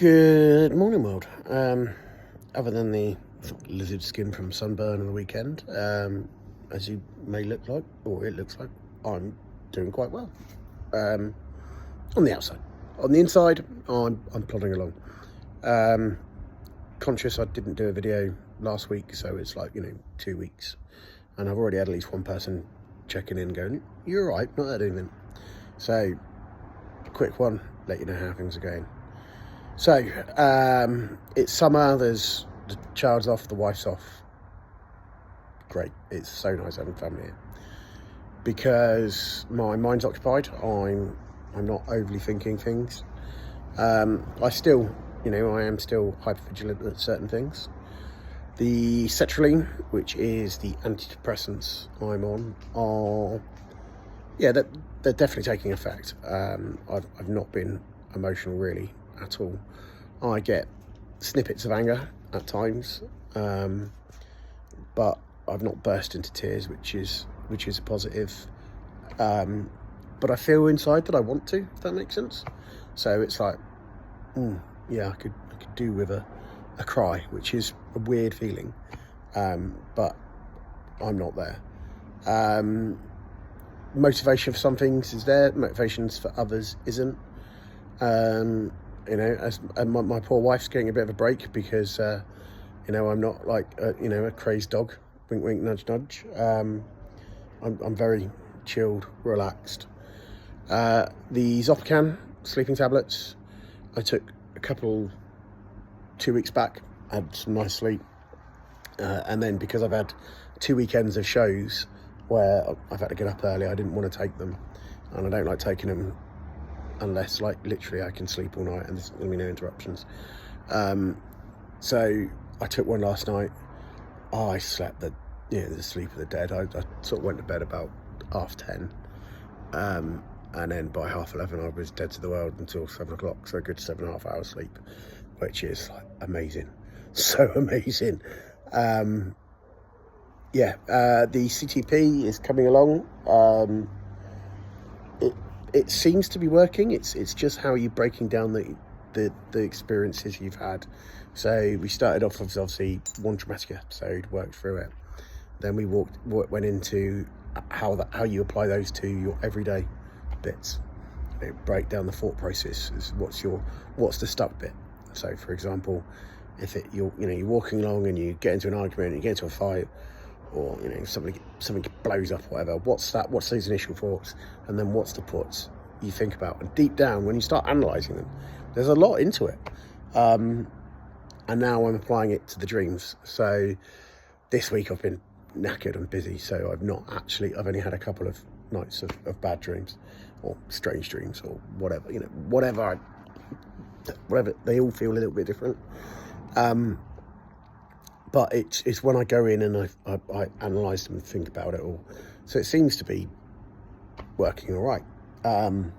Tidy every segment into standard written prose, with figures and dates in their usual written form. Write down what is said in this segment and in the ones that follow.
Good morning, world. Other than the lizard skin from sunburn on the weekend, as you may look like, or it looks like, I'm doing quite well. On the outside. On the inside, I'm plodding along. Conscious I didn't do a video last week, so it's like, 2 weeks. And I've already had at least one person checking in going, "You're right, not that anything." So, quick one, let you know how things are going. So, it's summer, there's the child's off, the wife's off. Great, it's so nice having family here. Because my mind's occupied, I'm not overly thinking things. I am still hypervigilant at certain things. The sertraline, which is the antidepressants I'm on, they're definitely taking effect. I've not been emotional really at all. I get snippets of anger at times, but I've not burst into tears, which is a positive. But I feel inside that I want to, if that makes sense. So it's like, I could do with a cry, which is a weird feeling, but I'm not there. Motivation for some things is there, motivations for others isn't. My poor wife's getting a bit of a break because, I'm not like, a crazed dog. Wink, wink, nudge, nudge. I'm very chilled, relaxed. The Zopicam sleeping tablets, I took a couple 2 weeks back, had some nice sleep. And then because I've had 2 weekends of shows where I've had to get up early, I didn't want to take them. And I don't like taking them unless, like, literally I can sleep all night and there's going to be no interruptions. So I took one last night. I slept the sleep of the dead. I sort of went to bed about 10:30. And then by 11:30 I was dead to the world until 7 o'clock. So a good 7.5 hours sleep, which is like amazing. So amazing. The CTP is coming along. It seems to be working. It's just how you're breaking down the experiences you've had. So we started off with obviously one traumatic episode, worked through it. Then we went into how you apply those to your everyday bits. Break down the thought process. What's the stuck bit. So for example, if you're walking along and you get into an argument, you get into a fight, or something blows up, whatever. What's those initial thoughts, and then what's the thoughts you think about? And deep down, when you start analysing them, there's a lot into it. And now I'm applying it to the dreams. So this week I've been knackered and busy, so I've only had a couple of nights of bad dreams, or strange dreams, or whatever. Whatever. They all feel a little bit different. But it's when I go in and I analyse them and think about it all. So it seems to be working all right. And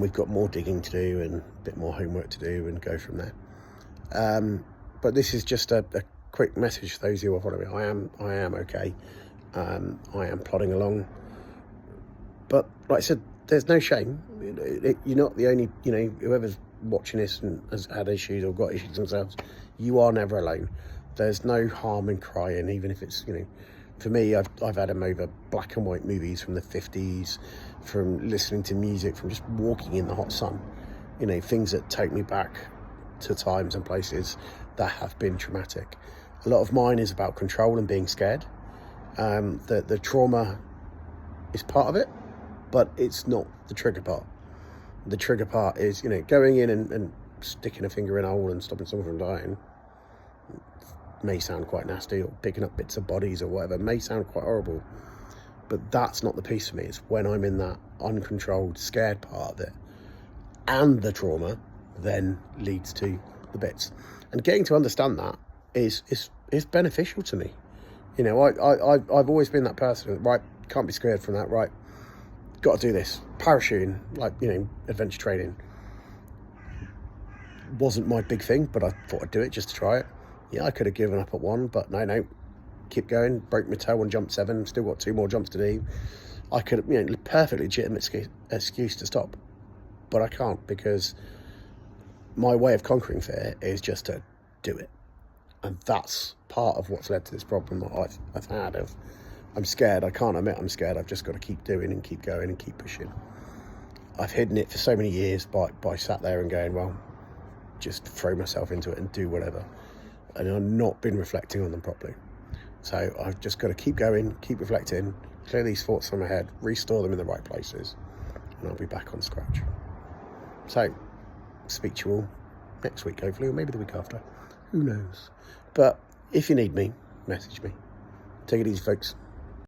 we've got more digging to do and a bit more homework to do and go from there. But this is just a quick message for those who are following me. I am okay. I am plodding along. But like I said, there's no shame. You're not the only, whoever's watching this and has had issues or got issues themselves, you are never alone. There's no harm in crying, even if it's, for me, I've had them over black and white movies from the 50s, from listening to music, from just walking in the hot sun, things that take me back to times and places that have been traumatic. A lot of mine is about control and being scared. The trauma is part of it, but it's not the trigger part. The trigger part is, going in and sticking a finger in a hole and stopping someone from dying. May sound quite nasty, or picking up bits of bodies or whatever, may sound quite horrible, but that's not the piece for me. It's when I'm in that uncontrolled, scared part of it, and the trauma then leads to the bits. And getting to understand that is beneficial to me. I've always been that person, right? Can't be scared from that, right? Got to do this. Parachuting, adventure training, wasn't my big thing, but I thought I'd do it just to try it. Yeah, I could have given up at one, but no, keep going. Broke my toe on jump 7, still got 2 more jumps to do. I could have, perfectly legitimate excuse to stop, but I can't, because my way of conquering fear is just to do it. And that's part of what's led to this problem that I've had of, I'm scared, I can't admit I'm scared, I've just got to keep doing and keep going and keep pushing. I've hidden it for so many years by sat there and going, well, just throw myself into it and do whatever. And I've not been reflecting on them properly. So I've just got to keep going, keep reflecting, clear these thoughts from my head, restore them in the right places, and I'll be back on scratch. So, speak to you all next week, hopefully, or maybe the week after. Who knows? But if you need me, message me. Take it easy, folks.